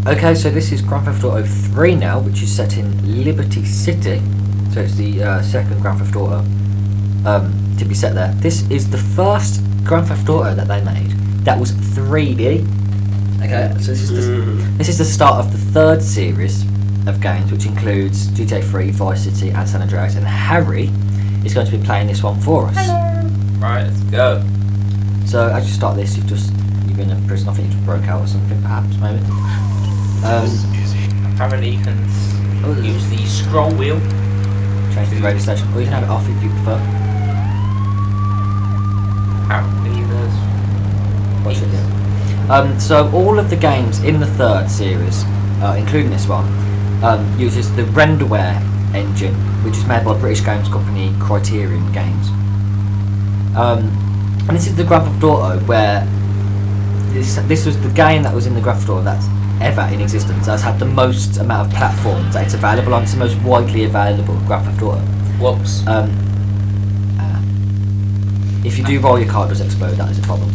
Okay, so this is Grand Theft Auto 3 now, which is set in Liberty City. So it's the second Grand Theft Auto to be set there. This is the first Grand Theft Auto that they made that was 3D. Okay, so this is the start of the third series of games, which includes GTA 3, Vice City, and San Andreas. And Harry is going to be playing this one for us. Hello. Right, let's go. So as you start this, you're in a prison. I think you just broke out or something, perhaps, maybe. Apparently you can use the scroll wheel. Change the radio station, or you can have it off if you prefer. Apparently there's... So all of the games in the third series, including this one, uses the Renderware engine, which is made by British games company Criterion Games. And this is the Grand Theft Auto where this was the game that was in the Grand Theft Auto that's ever in existence, that's had the most amount of platforms that it's available on. It's the most widely available Grand Theft Auto. Whoops. If you do roll your car, it does explode. That is a problem.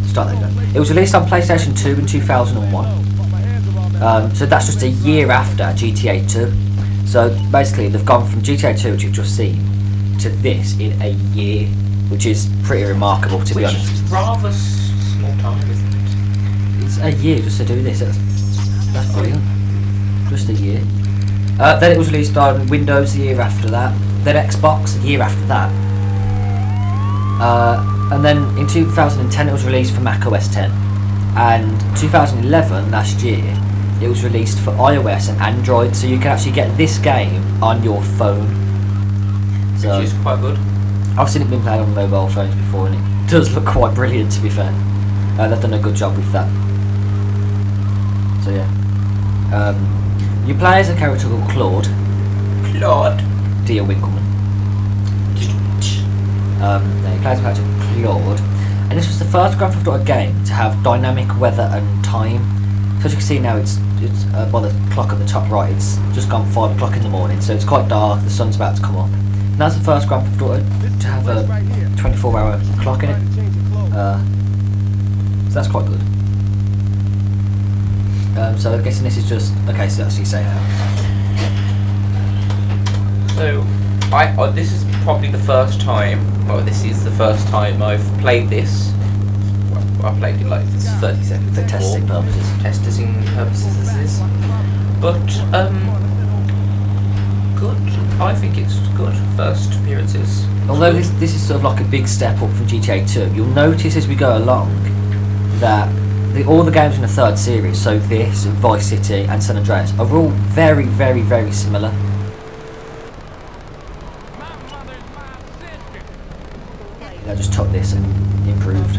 Start that again. It was released on PlayStation 2 in 2001. So that's just a year after GTA 2. So basically, they've gone from GTA 2, which you've just seen, to this in a year, which is pretty remarkable, to be honest. Which is rather small time, isn't it? It's a year just to do this. That's brilliant. Just a year. Then it was released on Windows a year after that. Then Xbox a year after that. And then in 2010 it was released for Mac OS X. And 2011, last year, it was released for iOS and Android. So you can actually get this game on your phone. So which is quite good. I've seen it being played on mobile phones before, and it does look quite brilliant, to be fair. They've done a good job with that. So yeah. You play as a character called Claude. Dear Winkleman. You play as a character called Claude. And this was the first Grand Theft Auto game to have dynamic weather and time. So as you can see now, it's by the clock at the top right, it's just gone 5 o'clock in the morning, so it's quite dark, the sun's about to come up. And that's the first Grand Theft Auto to have a 24-hour clock in it. So that's quite good. So I'm guessing this is just... Okay, so that's you say now. So, this is probably the first time, well, this is the first time I've played this. Well, I played it like this 30 seconds For testing purposes. Testing purposes, this is. But, good. I think it's good. First appearances. Although this is sort of like a big step up from GTA 2, you'll notice as we go along that all the games in the third series, so this, Vice City and San Andreas, are all very, very, very similar. I just took this and improved.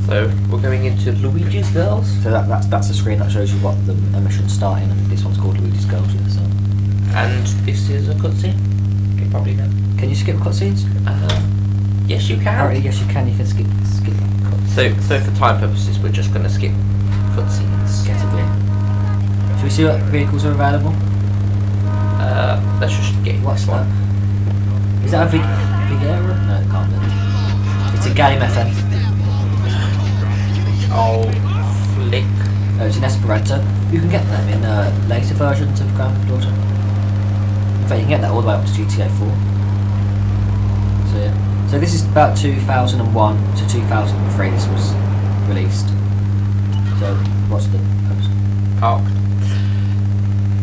So we're going into Luigi's Girls. So that's the screen that shows you what the mission's starting, and this one's called Luigi's Girls. Yeah, so. And this is a cutscene. You probably know. Can you skip cutscenes? Yes, you can. Apparently, yes, you can. You can skip cutscenes. So for time purposes, we're just going to skip cutscenes. Get it in. Should we see what vehicles are available? Let's just get What's one. that? Is that a Vigera? No, it can't be. It's a Game FM. Oh, flick. Oh, it's in Esperanto. You can get them in later versions of Grand Theft Auto. In fact, you can get that all the way up to GTA 4. So yeah. So this is about 2001 to 2003. This was released. So what's the post? Parked.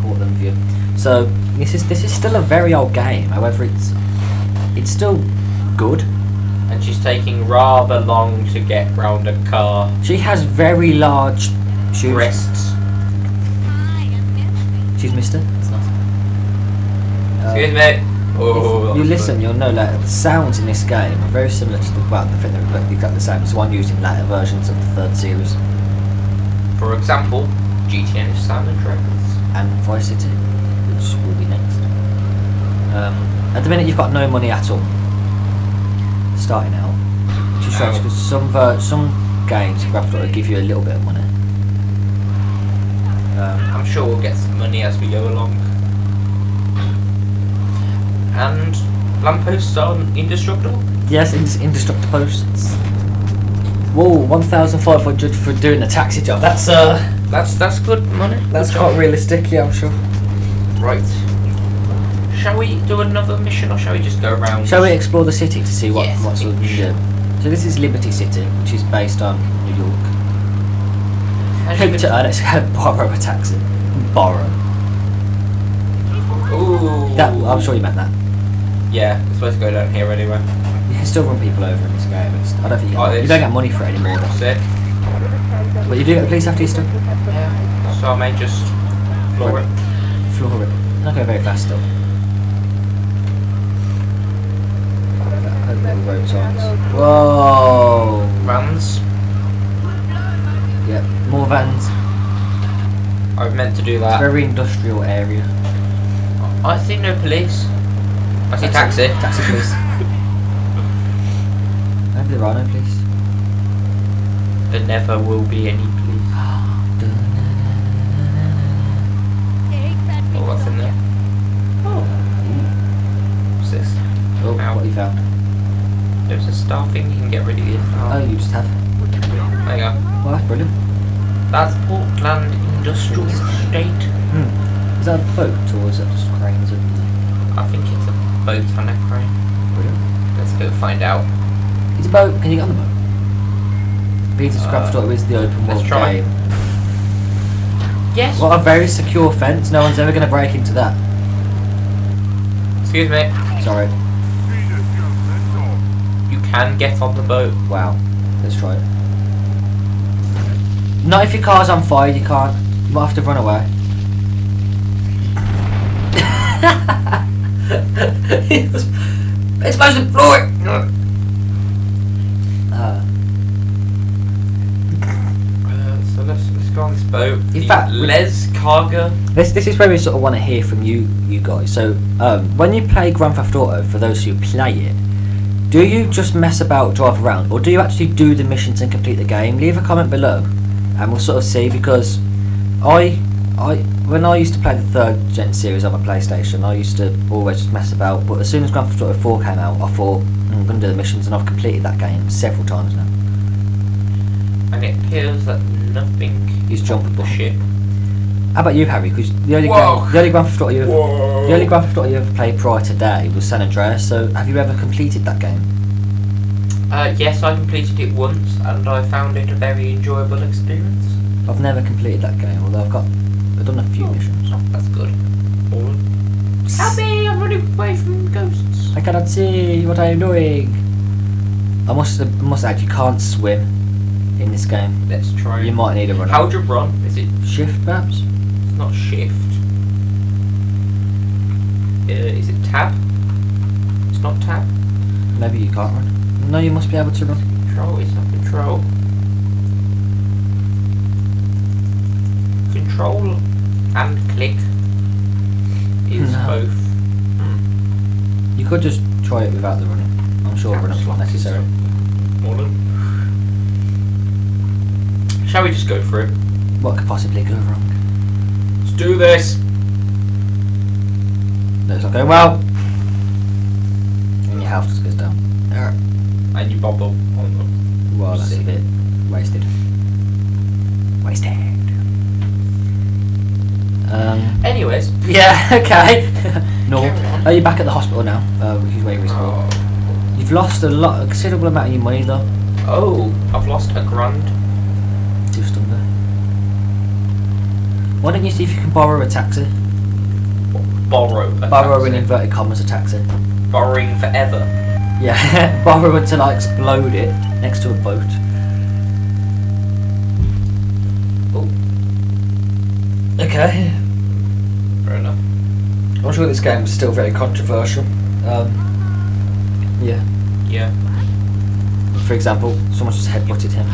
Portland View. So this is still a very old game. However, it's still good. And she's taking rather long to get round a car. She has very large shoes. Breasts. She's Mister. That's nice. Excuse me. Oh, If you listen, you'll know that the sounds in this game are very similar to the thing they're exactly the same. It's the one used in later versions of the third series. For example, GTA San Andreas. And Vice City, which will be next. At the minute, you've got no money at all. Starting out, which is strange because some games in Grand Theft Auto give you a little bit of money. I'm sure we'll get some money as we go along. And lampposts are indestructible? Yes, indestructible posts. Whoa, 1,500 for doing a taxi job. That's good money. that's Good quite job. realistic. Yeah, I'm sure. Right. Shall we do another mission, or shall we just go around? Shall we explore the city to see what Yes, I what's think on we should. So this is Liberty City, which is based on New York. As Hope you to can- earn it. Borrow a taxi. Borrow. Ooh. That I'm sure you meant that. Yeah, it's supposed to go down here anyway. You can still run people over in this game. I don't think you, Oh, you don't get money for it anymore. Though. Sick. But you do get the police after Easter. Yeah. So I may just floor it. Floor it. Not going very fast still. Little road signs. Whoa! Vans. Yep, more vans. I've meant to do It's a that. very industrial area. I see no police. I see taxi. Taxi police. Maybe there are no police. There never will be any police. Oh, what's in there? Oh. What's this? Oh, Ow. what you found? There's a star thing you can get rid of it. Oh, you just have. There you go. Well, that's brilliant. That's Portland Industrial Estate. Is that a boat or is that just cranes everywhere? I think it's a boat on a crane. Brilliant. Let's go find out. It's a boat. Can you get on the boat? Peter's Grand Theft Auto is the open let's world try. game. Yes. What a very secure fence. No one's ever going to break into that. Excuse me. Sorry. You can get on the boat. Wow. Let's try it. Not if your car's on fire, you can't. You might have to run away. It's supposed to floor it. So let's go on this boat. In fact, Les Cargo. This is where we sort of want to hear from you guys. So when you play Grand Theft Auto, for those who play it, do you just mess about, drive around, or do you actually do the missions and complete the game? Leave a comment below, and we'll sort of see. Because when I used to play the 3rd gen series on my PlayStation, I used to always just mess about. But as soon as Grand Theft Auto 4 came out, I thought I'm going to do the missions, and I've completed that game several times now. And it appears that nothing Is jumping the ship. How about you, Harry? Because the only Whoa. Grand Theft Auto you ever, Whoa. the only Grand Theft Auto you ever played prior to today was San Andreas. So have you ever completed that game? Yes, I completed it once, and I found it a very enjoyable experience. I've never completed that game, although I've done a few missions. That's good. Happy, I'm running away from ghosts. I cannot see what I am doing. I must add, you can't swim in this game. Let's try. You might need a run. How do you run? Is it? Shift, perhaps? It's not shift. Is it tab? It's not tab. Maybe you can't run. No, you must be able to run. Control. It's not control. Control and click is No. both. You could just try it without the running. I'm sure running's not necessary. Shall we just go for it? What could possibly go wrong? Let's do this. Looks like going well. And your health just goes down. And you bobble on them. Well, that's a bit wasted. Wasted. Anyways. Yeah, okay. No. Carry on. Are you back at the hospital now? Which is where you respawn. You've lost a considerable amount of your money though. Oh, I've lost £1,000. Just under. Why don't you see if you can borrow a taxi? Borrow. Borrow in inverted commas a taxi. Borrowing forever. Yeah, borrow until I explode it next to a boat. Oh, Okay. fair enough. I'm sure this game is still very controversial. Yeah. Yeah. For example, someone just headbutted him.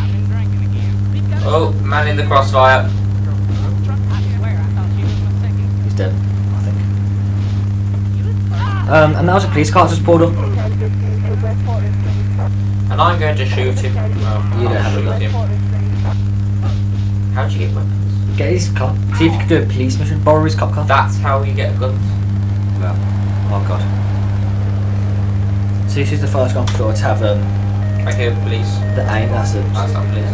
Oh, man in the crossfire. He's dead, I think. And that was a police car just pulled up. And I'm going to shoot him. Oh, You don't I'll have a shoot gun. him. How'd you get weapons? Get his car. See if you can do a police mission. Borrow his cop car. That's how you get guns. Well, oh god. So this is the first Grand Theft Auto to have I hear police. The aim, that's it. That's not police.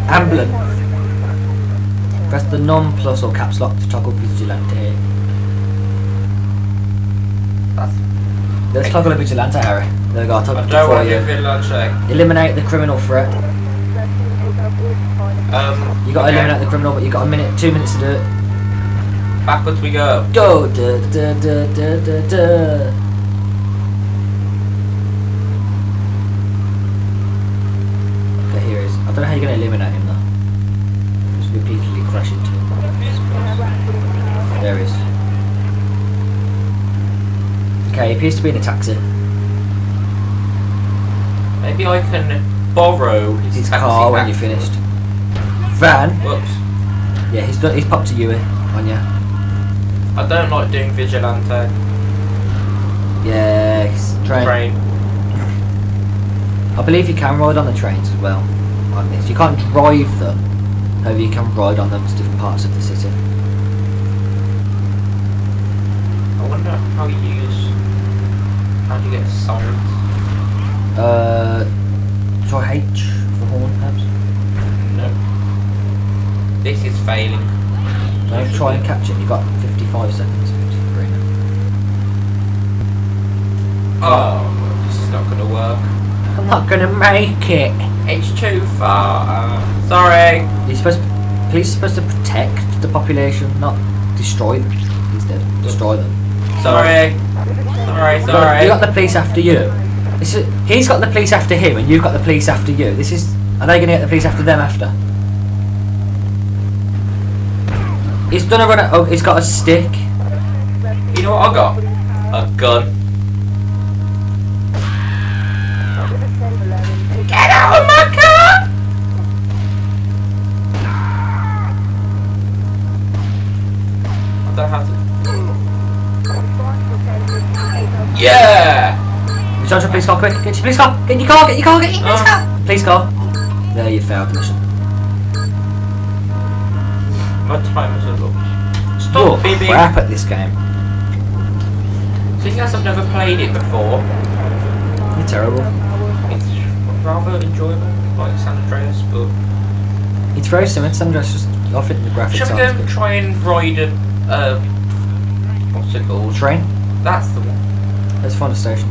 Ambulance. Press the non plus or caps lock to toggle vigilante. Let's toggle a vigilante, Harry. There we go, I'll toggle I it don't for want you. to be vigilante. Eliminate the criminal threat. You got to eliminate the criminal, but you got 2 minutes to do it. Backwards we go. Go da da da da da da. Okay, here he is. I don't know how you're going to eliminate him though. Just repeatedly crash into him. There he is. Okay, he appears to be in a taxi. Maybe I can borrow His taxi car when back. you're finished. Van. Whoops. Yeah, he's popped to you on you. I don't like doing vigilante. Yeah, he's train. I believe you can ride on the trains as well. On this, you can't drive them. However, you can ride on them to different parts of the city. I wonder how do you get sirens? Try H for horn, perhaps. No. This is failing. No, try and catch it. You've got 55 seconds, 53 now. Oh, this is not gonna work. I'm not gonna make it. It's too far. Sorry. You're police are supposed to protect the population, not destroy them. Instead, destroy them. Sorry. Sorry. You got the police after you. He's got the police after him, and you've got the police after you. Are they gonna get the police after them after? He's done a run at. Oh, he's got a stick. You know what I got? A gun. Get out of my car! I don't have to. Yeah! You charge your police car quick. Get your police car. Get in your car. Get your car. Get your police car. Police car. There, you failed the mission. My timer's up. Stop, You're baby. crap at this game. Seeing as I've never played it before, You're terrible. it's rather enjoyable, like San Andreas, but... It's very similar to San Andreas, just I think the graphics Shall we aren't go as try and ride a... what's it called? good. Train? That's the one. Let's find a station.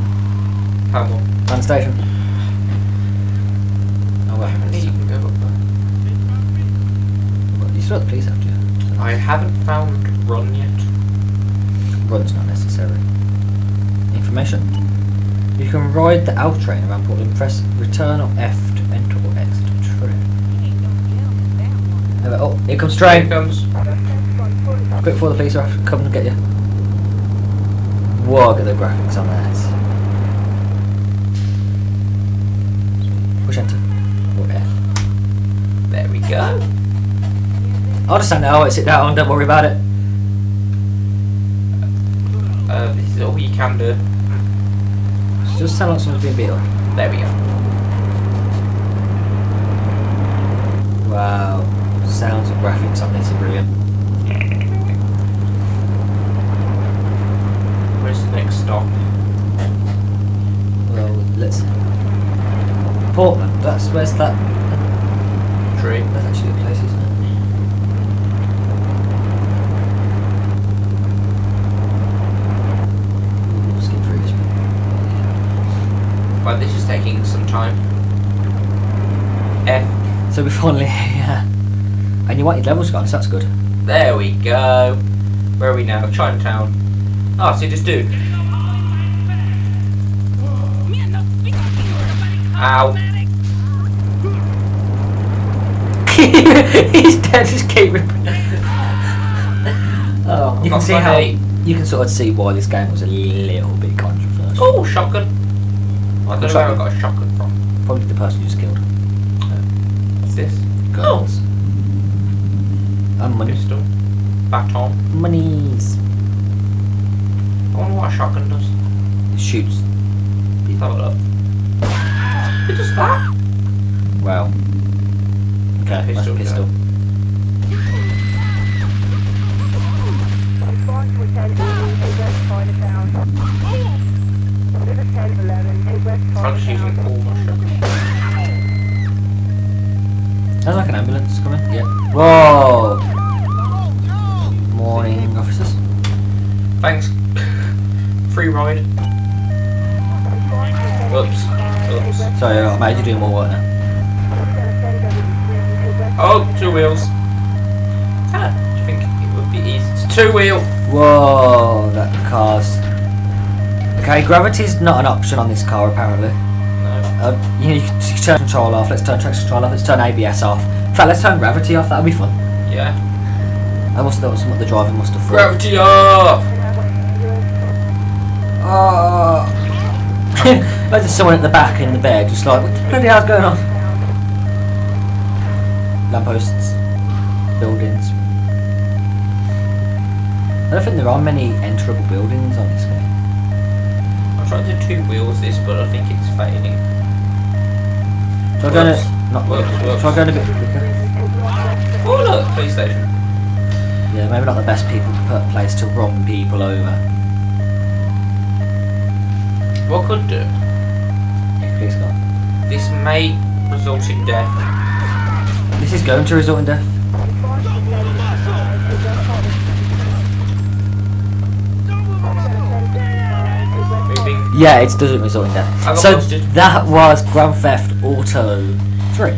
How long? Find a station. Oh, well, You can go up there. you still got the police after you. I haven't found Run yet. Run's not necessary. Information. You can ride the L train around Portland. Press return or F to enter or exit a train. Oh, here comes Here train. it comes. Quick before the police are after, come and get you. Whoa, look at the graphics on that. Push enter. Or F. There we go. I'll just stand there, I'll sit down, don't worry about it. This is all you can do. It just sounds like someone's being beat up. There we go. Wow. Sounds and graphics on this are brilliant. Where's the next stop? Well, let's... Portland, where's that? Tree. That's actually a place, isn't it? We'll skip through this bit. But this is taking some time. F. So we finally, yeah. And you want your levels gone, so that's good. There we go. Where are we now? Chinatown. Oh, so you just do. Ow. He's dead, just keep Oh, you can see how, you can sort of see why this game was a little bit controversial. Oh, shotgun. I don't know where I got a shotgun from. Probably the person you just killed. What's this? Guns. And money. Pistol. Baton. Monies. I wonder what a shotgun does. It shoots. Let's have a look. It does that? Wow. Okay, that's a pistol. I'm just using all my shotguns. Sounds like an ambulance coming. Yeah. Whoa! Morning, officers. Thanks. Free ride. Oops. Sorry, I made you do more work now. Oh, 2 wheels. Ah, do you think it would be easy? It's 2-wheel. Whoa, that car's... Okay, gravity's not an option on this car apparently. No. You can turn control off, let's turn traction control off, let's turn ABS off. In fact, let's turn gravity off, that'll be fun. Yeah. That was what the driver must have thought. Gravity off! Oh. Imagine someone at the back in the bed just like, what the bloody hell's going on? Lampposts, buildings. I don't think there are many enterable buildings on this game. I'm trying to 2 wheels this, but I think it's failing. Try going not Whoops. Try going a bit quicker. Oh look, police station. Yeah, maybe not the best place to run people over. What could do? Yeah, police car. This may result in death. This is going to result in death. Moving. Yeah, it doesn't result in I death. got So busted. that was Grand Theft Auto 3.